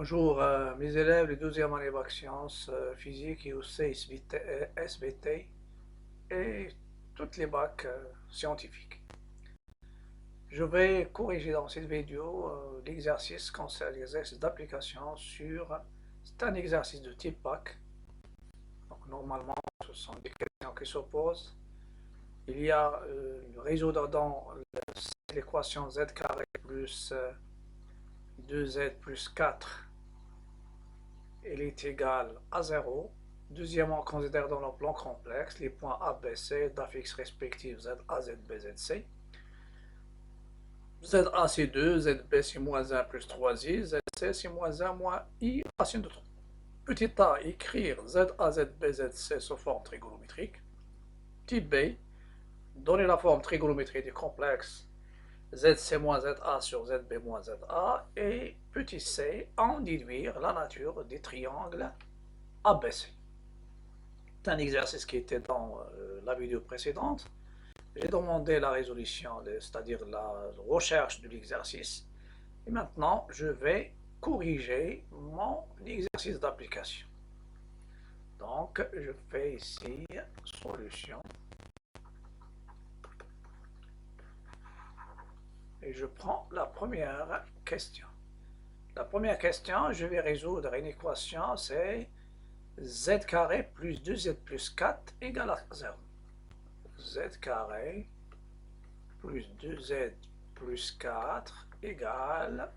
Bonjour, mes élèves de 12e année bac sciences physique et aussi SVT et toutes les bacs scientifiques. Je vais corriger dans cette vidéo l'exercice concernant l'exercice d'application sur. C'est un exercice de type bac. Donc normalement, ce sont des questions qui s'opposent. Il y a résoudre dans l'équation z carré plus 2z plus 4. Elle est égale à 0. Deuxièmement, on considère dans le plan complexe les points A, B, C d'affixes respectifs Z, A, Z, B, Z, C. Z, A, c'est 2, Z, B, c'est moins 1 plus 3i, Z, C, c'est moins 1 moins i racine de 3. Petit a, écrire Z, A, Z, B, Z, C sous forme trigonométrique. Petit b, donner la forme trigonométrique du complexe ZC moins ZA sur ZB moins ZA. Et petit c, en déduire la nature des triangles ABC. C'est un exercice qui était dans la vidéo précédente. J'ai demandé la résolution, c'est-à-dire la recherche de l'exercice. Et maintenant, je vais corriger mon exercice d'application. Donc, je fais ici solution. Et je prends la première question. La première question, je vais résoudre une équation, c'est z carré plus 2z plus 4 égale à 0. Z carré plus 2z plus 4 égale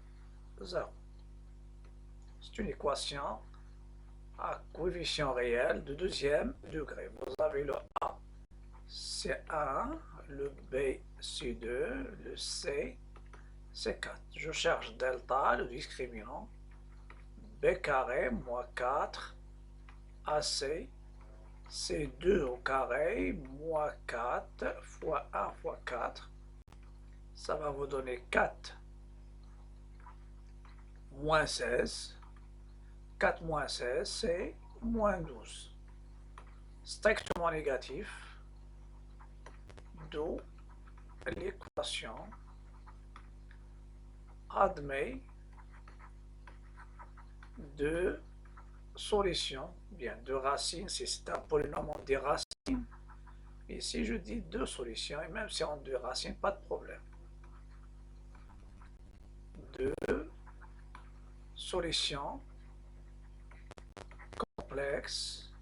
0. C'est une équation à coefficient réel de deuxième degré. Vous avez le A, c'est 1, le B, c'est 2, le C, c'est 4. Je cherche delta, le discriminant. B carré moins 4 AC, c'est 2 au carré moins 4 fois 1 fois 4. Ça va vous donner 4 moins 16. 4 moins 16, c'est moins 12. Strictement négatif, d'où l'équation admet deux solutions, bien deux racines, si c'est un polynôme des racines. Ici, je dis deux solutions, et même si on a deux racines, pas de problème. Deux solutions complexes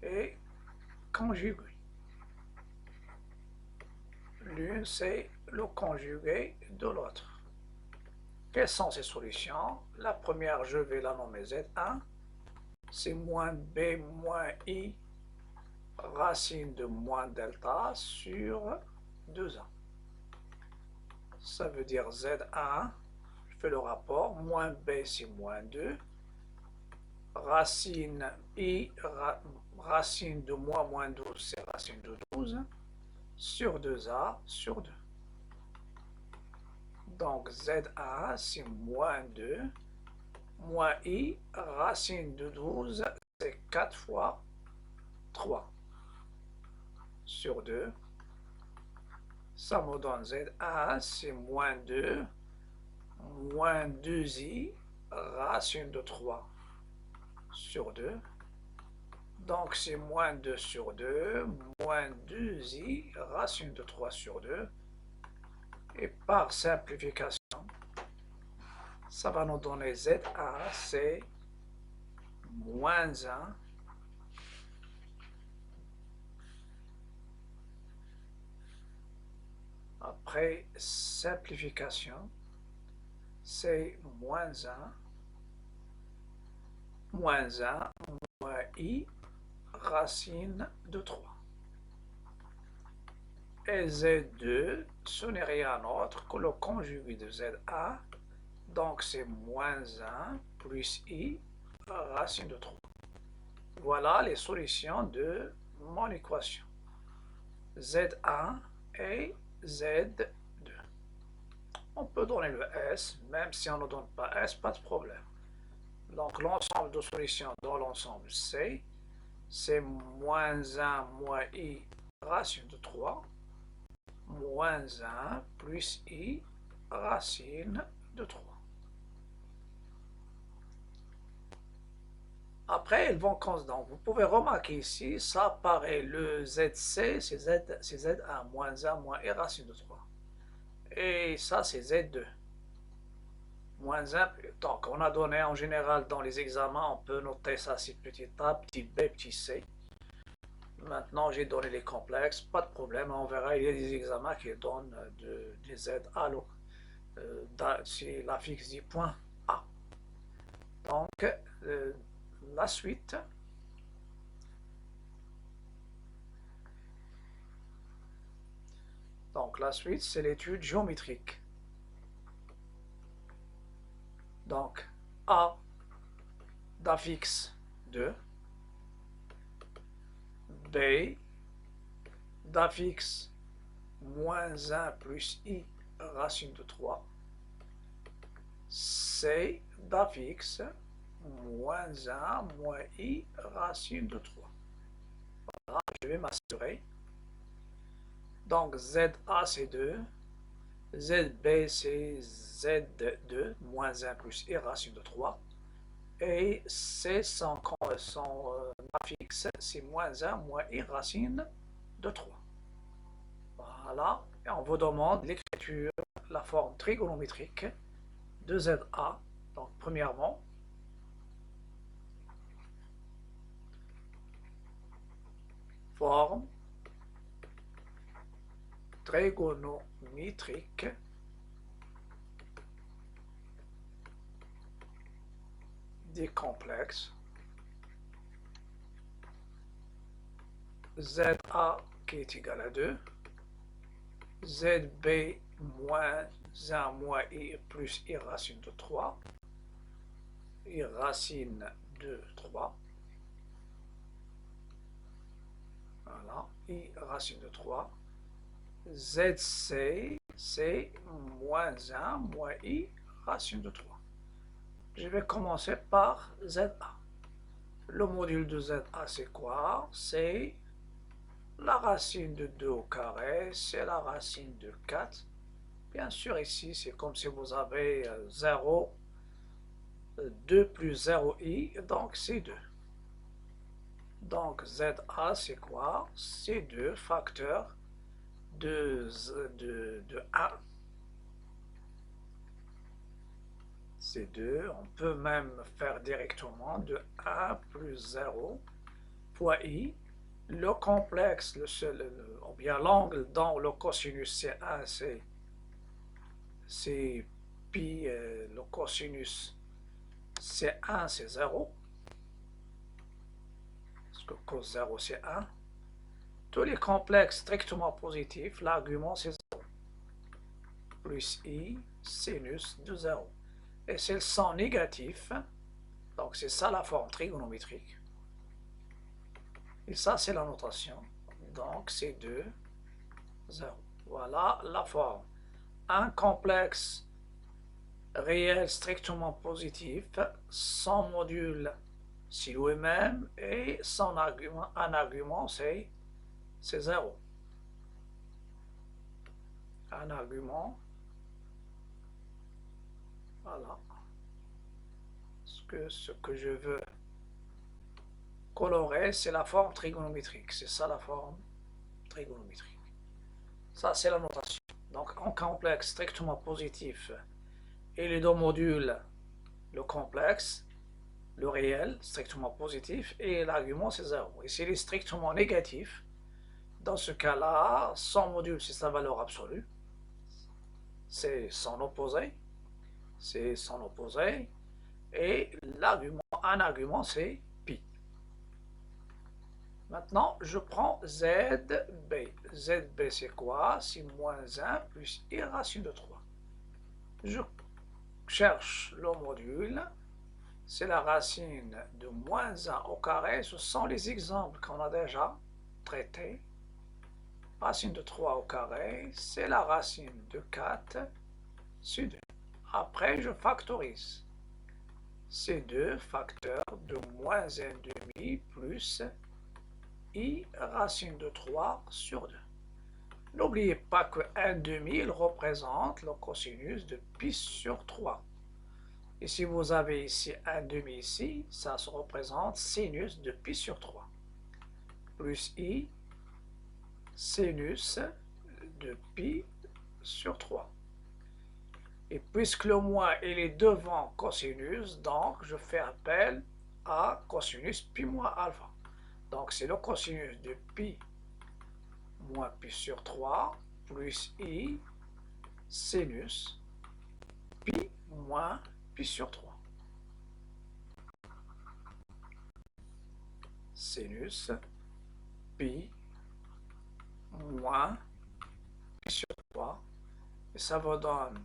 et conjuguées. L'une, c'est le conjugué de l'autre. Quelles sont ces solutions? La première, je vais la nommer Z1. C'est moins B moins I racine de moins delta sur 2A. Ça veut dire Z1, je fais le rapport, moins B c'est moins 2, racine I, racine de moins 12 c'est racine de 12, sur 2A sur 2. Donc Z1 c'est moins 2, moins I, racine de 12 c'est 4 fois 3 sur 2. Ça me donne Z1, c'est moins 2, moins 2i, racine de 3 sur 2. Donc c'est moins 2 sur 2, moins 2i, racine de 3 sur 2. Et par simplification, ça va nous donner Z1, c'est moins 1 après simplification, c'est moins 1, moins 1, moins i, racine de 3. Et Z2, ce n'est rien d'autre que le conjugué de ZA, donc c'est moins 1 plus i, racine de 3. Voilà les solutions de mon équation. Z1 et Z2. On peut donner le S, même si on ne donne pas S, pas de problème. Donc l'ensemble de solutions dans l'ensemble C, c'est moins 1 moins i racine de 3, moins 1 plus i racine de 3. après, elles vont constants. Vous pouvez remarquer ici, ça apparaît le ZC, c'est Z1, moins 1, moins I racine de 3. Et ça, c'est Z2. Moins 1, donc on a donné en général dans les examens, on peut noter ça, c'est petit a, petit b, petit c. Maintenant, j'ai donné les complexes, pas de problème, on verra, il y a des examens qui donnent des Z à l'eau. Si la fixe dit point A. Donc, la suite. Donc, la suite, c'est l'étude géométrique. Donc, A d'affixe 2, B d'affixe moins 1 plus I racine de 3, C d'affixe moins 1 moins I racine de 3. Voilà, je vais m'assurer. Donc, ZA c'est 2, ZB c'est Z2 moins 1 plus I racine de 3. Et C son affixe, c'est moins 1 moins I racine de 3. Voilà, et on vous demande l'écriture, la forme trigonométrique de ZA. Donc, premièrement, forme trigonométrique des complexes ZA qui est égal à 2, ZB moins 1 moins I plus I racine de 3, I racine de 3, voilà, I racine de 3, ZC, c'est moins 1 moins I racine de 3. Je vais commencer par ZA. Le module de ZA, c'est quoi? C'est la racine de 2 au carré, c'est la racine de 4. Bien sûr, ici, c'est comme si vous avez 0, 2 plus 0i, donc c'est 2. Donc ZA, c'est quoi? C'est 2 facteurs de 1. C'est 2. On peut même faire directement de 1 plus 0 fois i. Le complexe, ou bien l'angle dans le cosinus c'est 1, c'est pi, le cosinus c'est 1, c'est 0. Parce que cos 0 c'est 1. Tous les complexes strictement positifs, l'argument c'est 0. Plus i sinus de 0. Et s'ils sont négatifs, donc c'est ça la forme trigonométrique. Et ça c'est la notation. Donc c'est 2, 0. Voilà la forme. Un complexe réel strictement positif, son module c'est lui-même et son argument, un argument c'est 0. Un argument, voilà. Ce que je veux colorer, c'est la forme trigonométrique. C'est ça la forme trigonométrique. Ça, c'est la notation. Donc, en complexe strictement positif, et les deux modules, le complexe, le réel, strictement positif, et l'argument, c'est 0. Et s'il est strictement négatif, dans ce cas-là, son module, c'est sa valeur absolue. C'est son opposé. C'est son opposé. Et l'argument, un argument, c'est pi. Maintenant, je prends ZB. ZB, c'est quoi? C'est moins 1 plus I racine de 3. Je cherche le module. C'est la racine de moins 1 au carré. Ce sont les exemples qu'on a déjà traités. Racine de 3 au carré, c'est la racine de 4 sur 2. Après, je factorise. C'est 2 facteurs de moins 1,5 plus I racine de 3 sur 2. N'oubliez pas que 1,5 il représente le cosinus de pi sur 3. Et si vous avez ici un demi ici, ça se représente sinus de pi sur 3. Plus i, sinus de pi sur 3. Et puisque le moins il est devant cosinus, donc je fais appel à cosinus pi moins alpha. Donc c'est le cosinus de pi moins pi sur 3 plus i sinus pi moins pi sur 3. Sinus pi moins pi sur 3. Et ça vous donne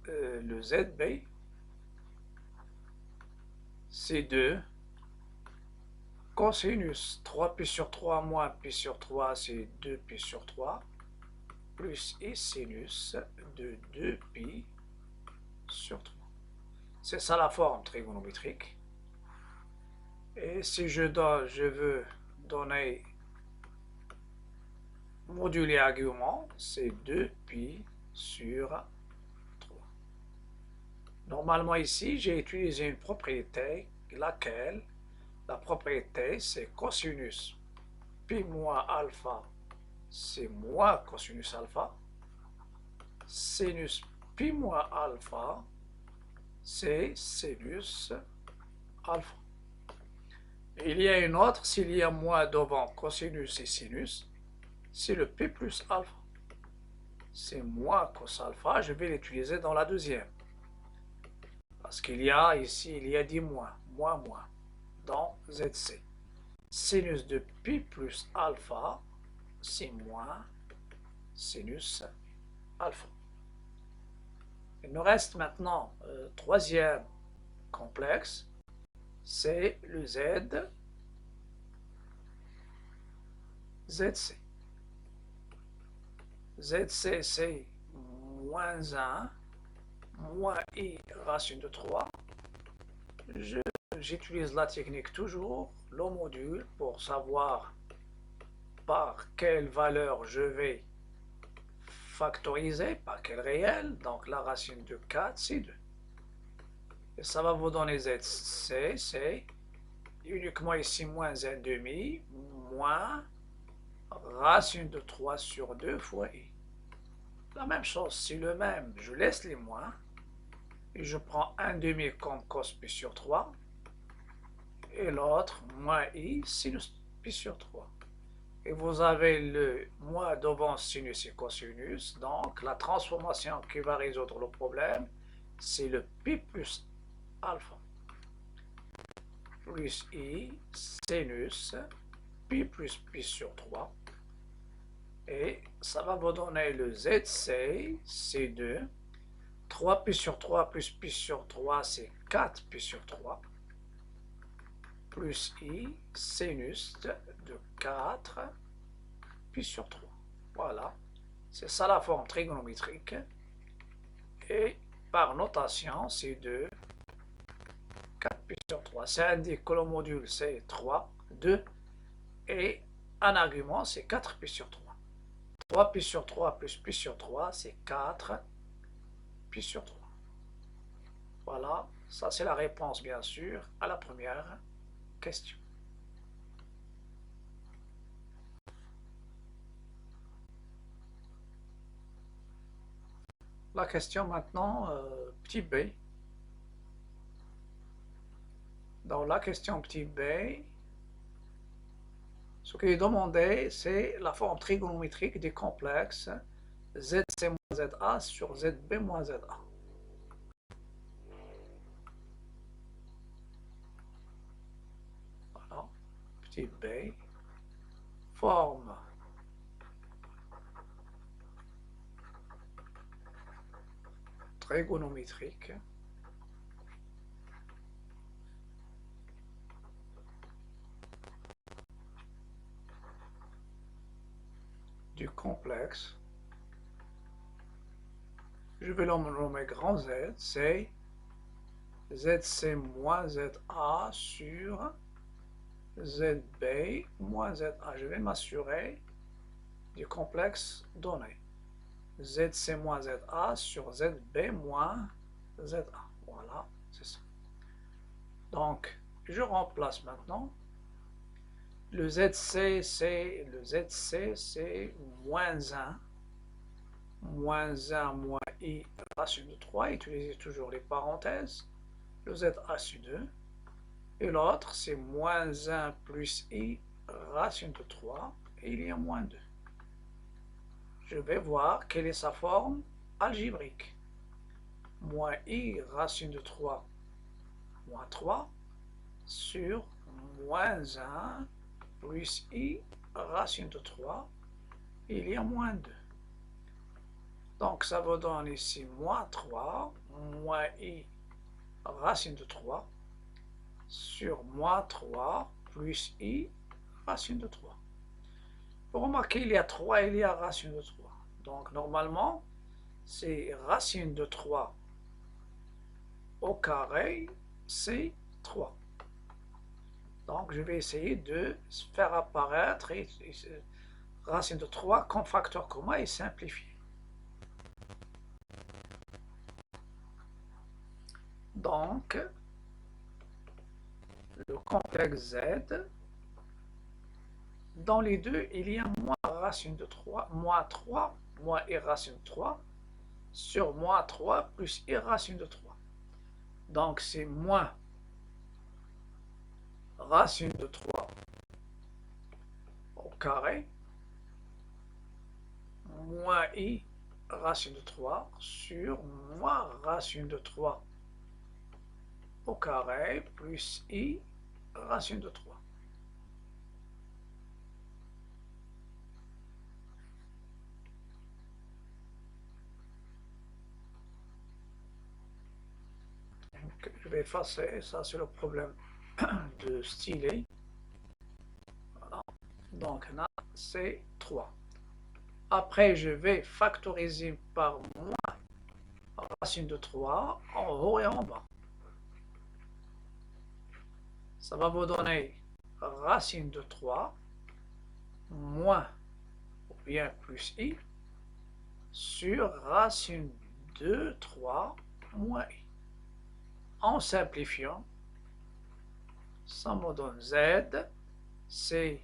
le ZB, c'est 2 cosinus 3pi sur 3 moins pi sur 3, c'est 2pi sur 3, plus i sinus de 2pi sur 3. C'est ça la forme trigonométrique. Et si je veux donner moduler argument, c'est 2pi sur 3. Normalement ici, j'ai utilisé une propriété, laquelle la propriété c'est cosinus pi moins alpha, c'est moins cosinus alpha, sinus pi moins alpha, c'est sinus alpha. Et il y a une autre, s'il y a moins devant cosinus et sinus, c'est le pi plus alpha. C'est moins cos alpha, je vais l'utiliser dans la deuxième. Parce qu'il y a ici, il y a 10 moins, moins, dans ZC. Sinus de pi plus alpha, c'est moins sinus alpha. Il nous reste maintenant troisième complexe, c'est le ZC. ZC c'est moins 1, moins i racine de 3. J'utilise la technique toujours, le module, pour savoir par quelle valeur je vais factoriser, par quel réel. Donc la racine de 4, c'est 2. Et ça va vous donner ZC, c'est uniquement ici moins 1,5, moins racine de 3 sur 2 fois i. La même chose, c'est le même, je laisse les moins, et je prends 1,5 comme cos pi sur 3, et l'autre, moins i, sinus pi sur 3. Et vous avez le moins devant sinus et cosinus, donc la transformation qui va résoudre le problème, c'est le pi plus alpha, plus i, sinus, pi plus pi sur 3, et ça va vous donner le ZC, c'est 2, 3pi sur 3 plus pi sur 3, c'est 4pi sur 3, plus i, sinus de 4 pi sur 3. Voilà, c'est ça la forme trigonométrique. Et par notation, c'est 2, 4pi sur 3. Ça indique que le module c'est 3, 2, et un argument c'est 4pi sur 3. 3pi sur 3 plus pi sur 3, c'est 4pi sur 3. Voilà, ça c'est la réponse bien sûr à la première question. La question maintenant, petit b. Dans la question petit b, ce qui est demandé, c'est la forme trigonométrique des complexes ZC moins ZA sur ZB moins ZA. Voilà, petit b, forme trigonométrique du complexe, je vais le nommer grand Z, c'est ZC moins ZA sur ZB moins ZA. Je vais m'assurer du complexe donné. ZC moins ZA sur ZB moins ZA. Voilà. C'est ça. Donc, je remplace maintenant. Le ZC, c'est moins 1, moins 1 moins I racine de 3. Utilisez toujours les parenthèses. Le Z racine 2. Et l'autre, c'est moins 1 plus I racine de 3. Et il y a moins 2. Je vais voir quelle est sa forme algébrique. Moins I racine de 3 moins 3 sur moins 1 plus I racine de 3, il y a moins 2. Donc ça vous donne ici moins 3 moins I racine de 3 sur moins 3 plus I racine de 3. Vous remarquez, il y a 3 et il y a racine de 3. Donc normalement, c'est racine de 3 au carré, c'est 3. Donc je vais essayer de faire apparaître racine de 3 comme facteur commun et simplifier. Donc, le complexe Z, dans les deux, il y a moins racine de 3, moins 3, moins I racine de 3, sur moins 3 plus I racine de 3. Donc c'est moins racine de 3 au carré, moins I racine de 3 sur moins racine de 3 au carré plus I racine de 3. Donc, je vais effacer, ça c'est le problème de stylet. Voilà. Donc là, c'est 3. Après, je vais factoriser par moins racine de 3 en haut et en bas. Ça va vous donner racine de 3 moins ou bien plus I sur racine de 3 moins I. En simplifiant, ça me donne Z, c'est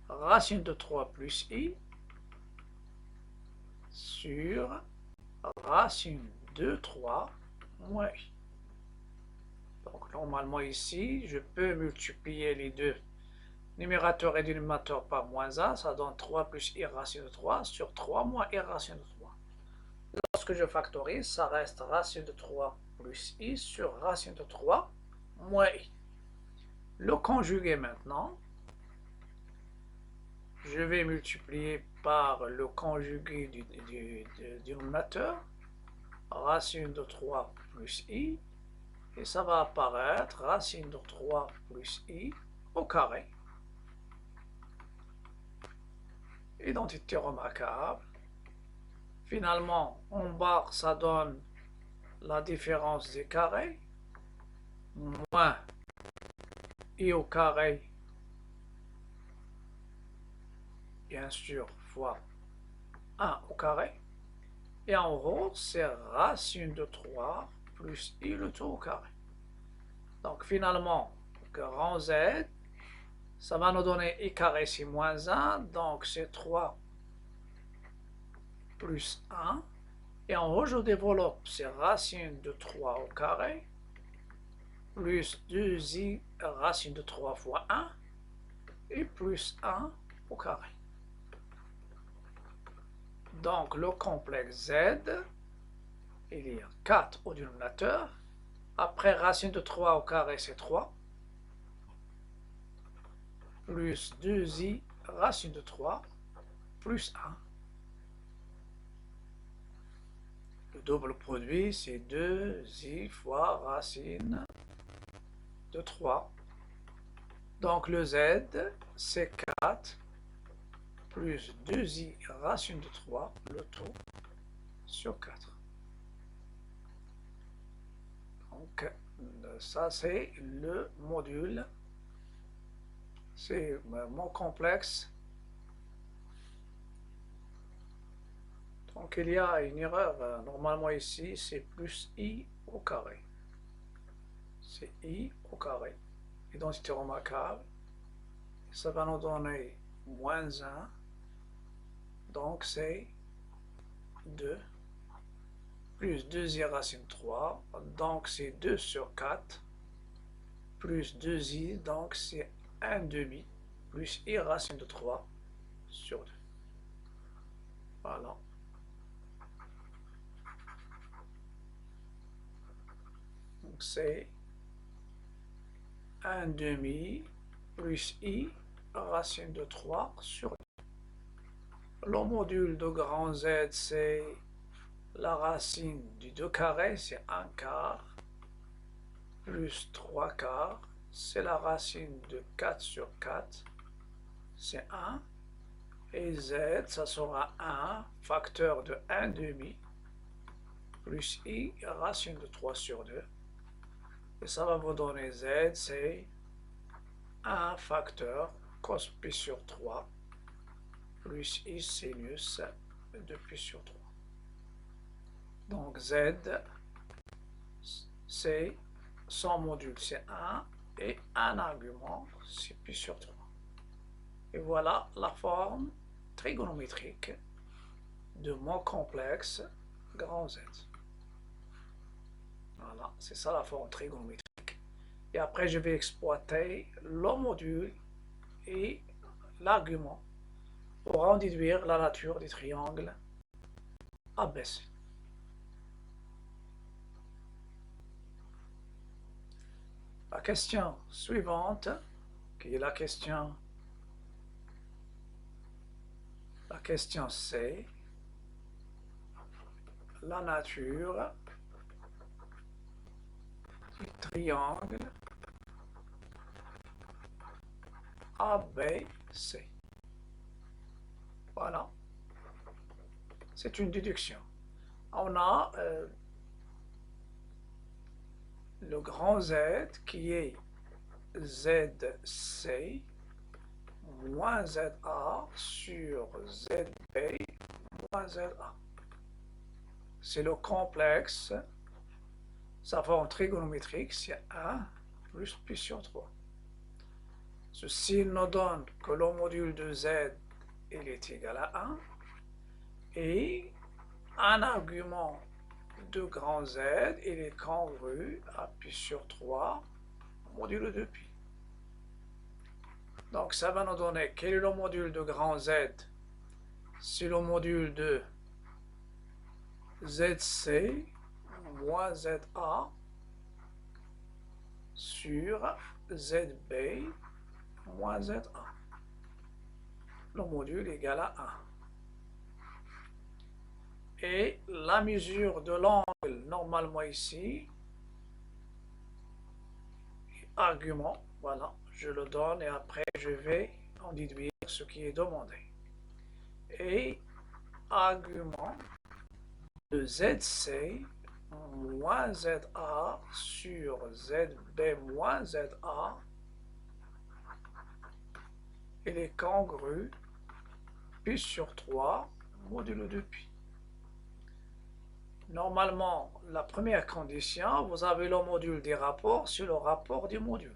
racine de 3 plus I sur racine de 3 moins I. Donc normalement ici, je peux multiplier les deux numérateur et dénominateur par moins 1, ça donne 3 plus I racine de 3 sur 3 moins I racine de 3. Lorsque je factorise, ça reste racine de 3 plus I sur racine de 3 moins I. Le conjugué maintenant, je vais multiplier par le conjugué du dénominateur, racine de 3 plus I, et ça va apparaître racine de 3 plus I au carré. Identité remarquable. Finalement, en bas, ça donne la différence des carrés, moins I au carré, bien sûr, fois 1 au carré. Et en haut, c'est racine de 3 plus I le tout au carré. Donc finalement, grand Z, ça va nous donner I carré, c'est moins 1, donc c'est 3 plus 1. Et en haut, je développe, c'est racine de 3 au carré, plus 2i racine de 3 fois 1, et plus 1 au carré. Donc le complexe Z, il y a 4 au dénominateur. Après racine de 3 au carré, c'est 3. Plus 2i racine de 3, plus 1. Le double produit, c'est 2i fois racine de 3. Donc le Z, c'est 4 plus 2i racine de 3, le tout, sur 4. Donc ça, c'est le module. C'est mon complexe. Donc il y a une erreur. Normalement ici, c'est plus I au carré. c'est I au carré. Identité remarquable, ça va nous donner moins 1, donc c'est 2, plus 2i racine 3, donc c'est 2 sur 4, plus 2i, donc c'est 1 demi, plus i racine de 3 sur 2. Voilà. Donc c'est 1 demi plus i racine de 3 sur 2. Le module de grand Z, c'est la racine du 2 carré, c'est 1 quart, plus 3 quarts, c'est la racine de 4 sur 4, c'est 1. Et Z, ça sera 1, facteur de 1 demi, plus i racine de 3 sur 2. Et ça va vous donner Z, c'est 1 facteur cos pi sur 3, plus i sinus de pi sur 3. Donc Z, c'est son module, c'est 1, et un argument, c'est pi sur 3. Et voilà la forme trigonométrique de mon complexe grand Z. Voilà, c'est ça la forme trigonométrique. Et après, je vais exploiter le module et l'argument pour en déduire la nature des triangles ABC. La question suivante, qui est la question C, la nature du triangle ABC. Voilà. C'est une déduction. On a le grand Z qui est ZC moins ZA sur ZB moins ZA. C'est le complexe, sa forme trigonométrique, c'est 1 plus pi sur 3. Ceci nous donne que le module de Z il est égal à 1 et un argument de grand Z il est congru à pi sur 3 modulo de pi. Donc ça va nous donner quel est le module de grand Z. C'est le module de ZC moins ZA sur ZB moins ZA. Le module est égal à 1. Et la mesure de l'angle, normalement ici, argument, voilà, je le donne et après je vais en déduire ce qui est demandé. Et argument de ZC moins ZA sur ZB moins ZA, il est congru pi sur 3 modulo de pi. Normalement, la première condition, vous avez le module des rapports sur le rapport des modules.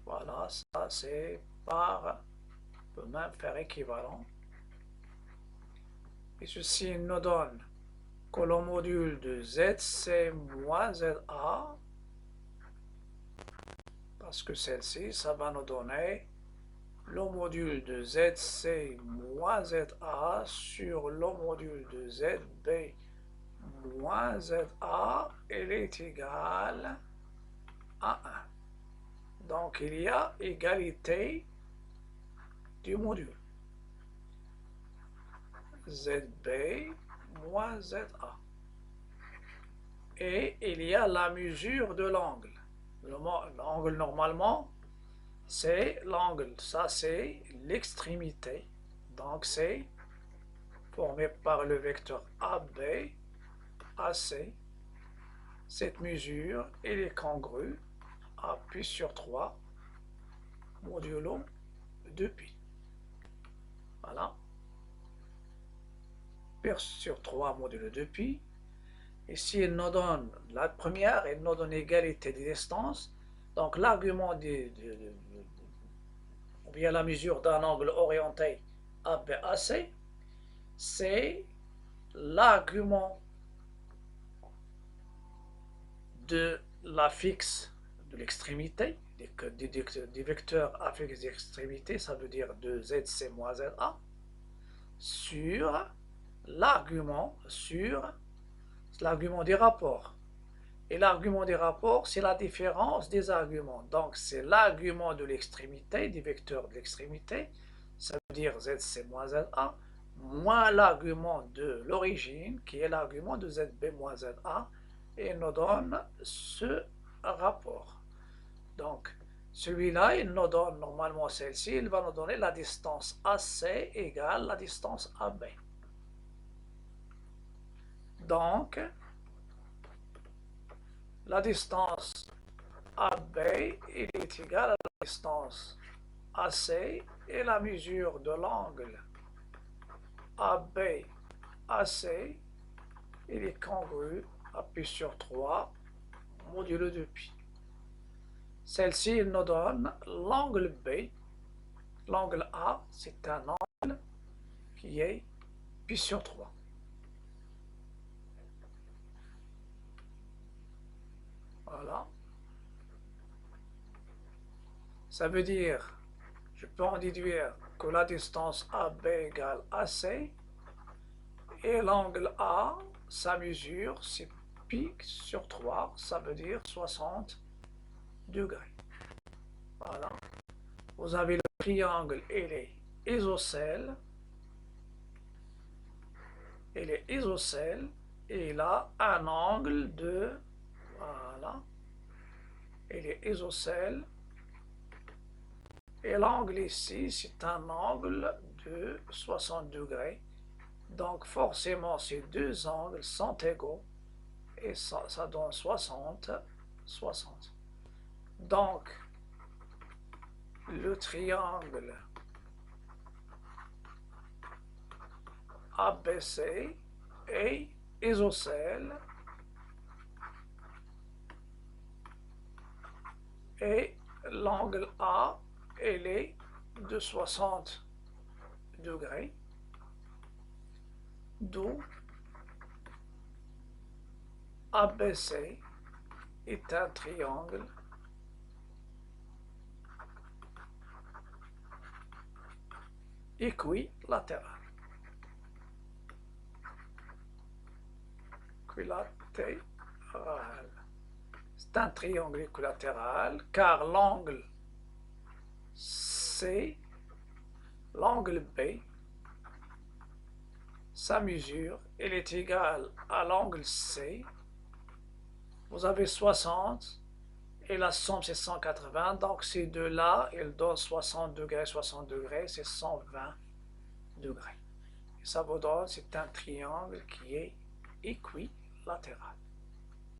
Voilà, ça c'est par, on peut même faire équivalent. Et ceci nous donne que le module de ZC moins ZA, parce que celle-ci, ça va nous donner le module de ZC moins ZA sur le module de ZB moins ZA, il est égal à 1. Donc il y a égalité du module. ZB moins ZA. Et il y a la mesure de l'angle. L'angle normalement, c'est l'angle. Ça c'est l'extrémité. Donc c'est formé par le vecteur AB. AC, cette mesure, elle est congrue à pi sur 3 modulo de pi. Voilà. Pi sur 3 modulo de pi. Ici, il nous donne la première, il nous donne égalité des distances. Donc l'argument ou bien la mesure d'un angle orienté ABAC, c'est l'argument de la fixe de l'extrémité, des vecteurs à fixe d'extrémité, ça veut dire de ZC moins ZA, sur l'argument des rapports. Et l'argument des rapports, c'est la différence des arguments. Donc, c'est l'argument de l'extrémité, des vecteurs de l'extrémité, ça veut dire ZC moins ZA, moins l'argument de l'origine, qui est l'argument de ZB moins ZA, et il nous donne ce rapport. Donc, celui-là, il nous donne normalement celle-ci, il va nous donner la distance AC égale la distance AB. Donc, la distance AB est égale à la distance AC et la mesure de l'angle AB-AC, il est congru à pi sur 3 modulo de pi. Celle-ci, il nous donne l'angle B. L'angle A, c'est un angle qui est pi sur 3. Voilà. Ça veut dire, je peux en déduire que la distance AB égale AC et l'angle A, sa mesure, c'est pi sur 3, ça veut dire 60 degrés. Voilà. Vous avez le triangle et les isocèles. Et les isocèles, et il a un angle de, voilà, et les isocèles, et l'angle ici, c'est un angle de 60 degrés. Donc forcément, ces deux angles sont égaux, et ça donne 60, 60. Donc, le triangle ABC est isocèle et l'angle A, elle est de 60 degrés, d'où ABC est un triangle équilatéral. C'est un triangle équilatéral car l'angle C, l'angle B, sa mesure, elle est égale à l'angle C. Vous avez 60 et la somme c'est 180, donc ces deux-là, ils donnent 60 degrés, c'est 120 degrés. Et ça vous donne, c'est un triangle qui est équilatéral.